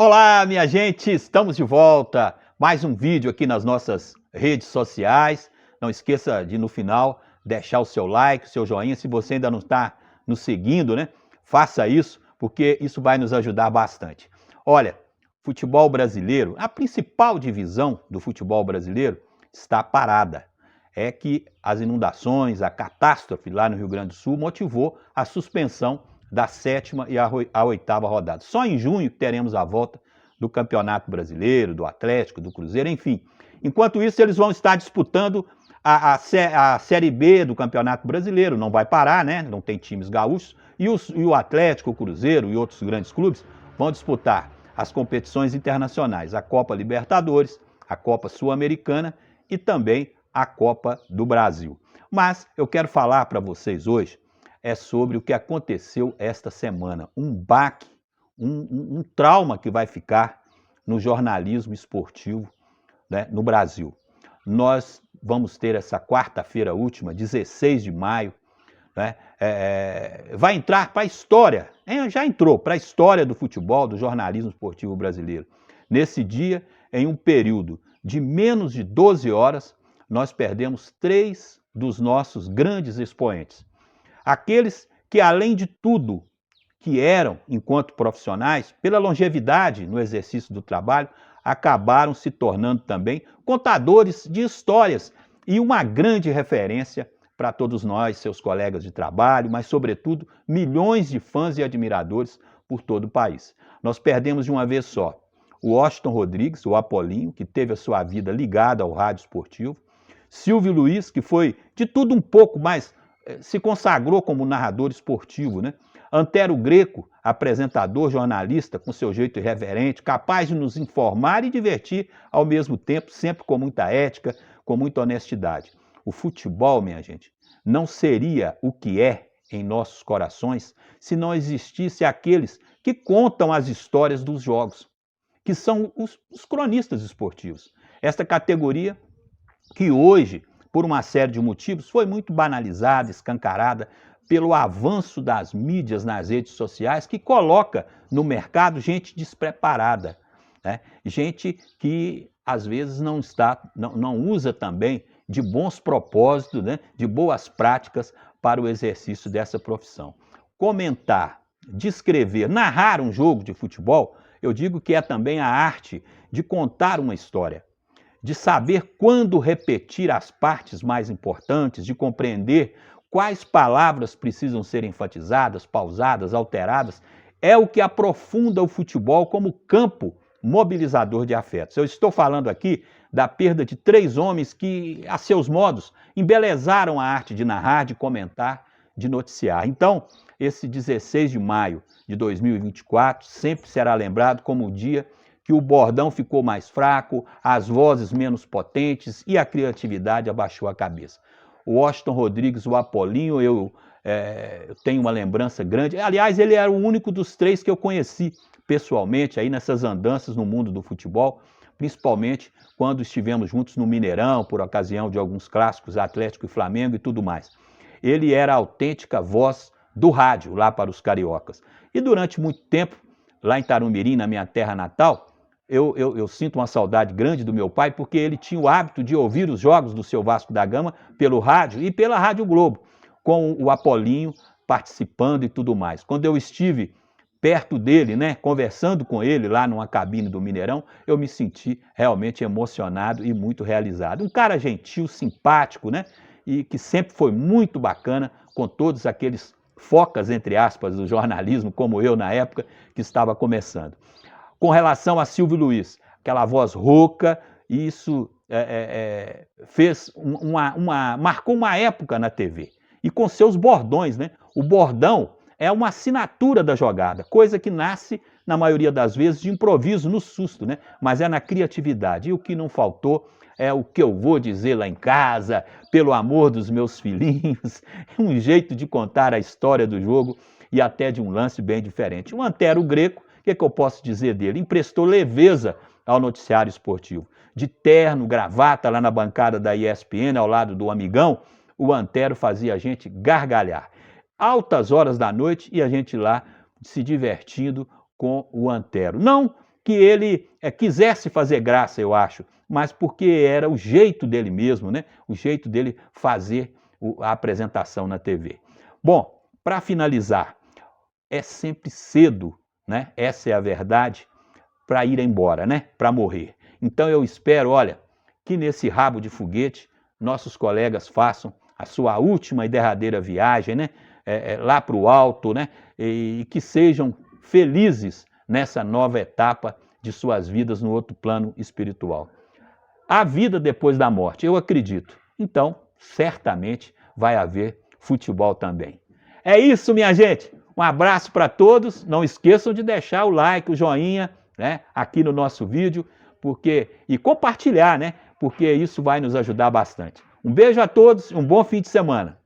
Olá, minha gente, estamos de volta. Mais um vídeo aqui nas nossas redes sociais. Não esqueça de, no final, deixar o seu like, o seu joinha. Se você ainda não está nos seguindo, né? Faça isso, porque isso vai nos ajudar bastante. Olha, futebol brasileiro, a principal divisão do futebol brasileiro está parada. É que as inundações, a catástrofe lá no Rio Grande do Sul motivou a suspensão da 7ª e a 8ª rodada. Só em junho teremos a volta do Campeonato Brasileiro, do Atlético, do Cruzeiro, enfim. Enquanto isso, eles vão estar disputando a Série B do Campeonato Brasileiro, não vai parar, né? Não tem times gaúchos, e o Atlético, o Cruzeiro e outros grandes clubes vão disputar as competições internacionais, a Copa Libertadores, a Copa Sul-Americana e também a Copa do Brasil. Mas eu quero falar para vocês hoje sobre o que aconteceu esta semana, um baque, um trauma que vai ficar no jornalismo esportivo, né, no Brasil. Nós vamos ter essa quarta-feira última, 16 de maio, né, vai entrar para a história, já entrou para a história do futebol, do jornalismo esportivo brasileiro. Nesse dia, em um período de menos de 12 horas, nós perdemos 3 dos nossos grandes expoentes. Aqueles que, além de tudo que eram enquanto profissionais, pela longevidade no exercício do trabalho, acabaram se tornando também contadores de histórias e uma grande referência para todos nós, seus colegas de trabalho, mas, sobretudo, milhões de fãs e admiradores por todo o país. Nós perdemos de uma vez só o Washington Rodrigues, o Apolinho, que teve a sua vida ligada ao rádio esportivo, Silvio Luiz, que foi de tudo um pouco, mas se consagrou como narrador esportivo, né? Antero Greco, apresentador, jornalista, com seu jeito irreverente, capaz de nos informar e divertir ao mesmo tempo, sempre com muita ética, com muita honestidade. O futebol, minha gente, não seria o que é em nossos corações se não existisse aqueles que contam as histórias dos jogos, que são os cronistas esportivos. Esta categoria que hoje, por uma série de motivos, foi muito banalizada, escancarada pelo avanço das mídias nas redes sociais, que coloca no mercado gente despreparada, né? Gente que às vezes não usa também de bons propósitos, né? De boas práticas para o exercício dessa profissão. Comentar, descrever, narrar um jogo de futebol, eu digo que é também a arte de contar uma história, de saber quando repetir as partes mais importantes, de compreender quais palavras precisam ser enfatizadas, pausadas, alteradas, é o que aprofunda o futebol como campo mobilizador de afetos. Eu estou falando aqui da perda de 3 homens que, a seus modos, embelezaram a arte de narrar, de comentar, de noticiar. Então, esse 16 de maio de 2024 sempre será lembrado como o dia que o bordão ficou mais fraco, as vozes menos potentes e a criatividade abaixou a cabeça. O Washington Rodrigues, o Apolinho, eu tenho uma lembrança grande. Aliás, ele era o único dos 3 que eu conheci pessoalmente aí nessas andanças no mundo do futebol, principalmente quando estivemos juntos no Mineirão, por ocasião de alguns clássicos, Atlético e Flamengo e tudo mais. Ele era a autêntica voz do rádio lá para os cariocas. E durante muito tempo, lá em Tarumirim, na minha terra natal, eu sinto uma saudade grande do meu pai, porque ele tinha o hábito de ouvir os jogos do seu Vasco da Gama pelo rádio e pela Rádio Globo, com o Apolinho participando e tudo mais. Quando eu estive perto dele, né, conversando com ele lá numa cabine do Mineirão, eu me senti realmente emocionado e muito realizado. Um cara gentil, simpático, né, e que sempre foi muito bacana com todos aqueles focas, entre aspas, do jornalismo, como eu na época que estava começando. Com relação a Silvio Luiz, aquela voz rouca, isso marcou uma época na TV. E com seus bordões, né? O bordão é uma assinatura da jogada, coisa que nasce, na maioria das vezes, de improviso, no susto, né? Mas é na criatividade. E o que não faltou é o que eu vou dizer lá em casa, pelo amor dos meus filhinhos, um jeito de contar a história do jogo e até de um lance bem diferente. O Antero Greco, o que eu posso dizer dele? Emprestou leveza ao noticiário esportivo. De terno, gravata, lá na bancada da ESPN, ao lado do amigão, o Antero fazia a gente gargalhar. Altas horas da noite e a gente lá se divertindo com o Antero. Não que ele quisesse fazer graça, eu acho, mas porque era o jeito dele mesmo, né? O jeito dele fazer a apresentação na TV. Bom, para finalizar, é sempre cedo, né? Essa é a verdade, para ir embora, né? Para morrer. Então eu espero, olha, que nesse rabo de foguete nossos colegas façam a sua última e derradeira viagem, né? Lá para o alto, né? E que sejam felizes nessa nova etapa de suas vidas no outro plano espiritual. A vida depois da morte, eu acredito. Então, certamente vai haver futebol também. É isso, minha gente. Um abraço para todos. Não esqueçam de deixar o like, o joinha, né, aqui no nosso vídeo, e compartilhar, né? Porque isso vai nos ajudar bastante. Um beijo a todos e um bom fim de semana.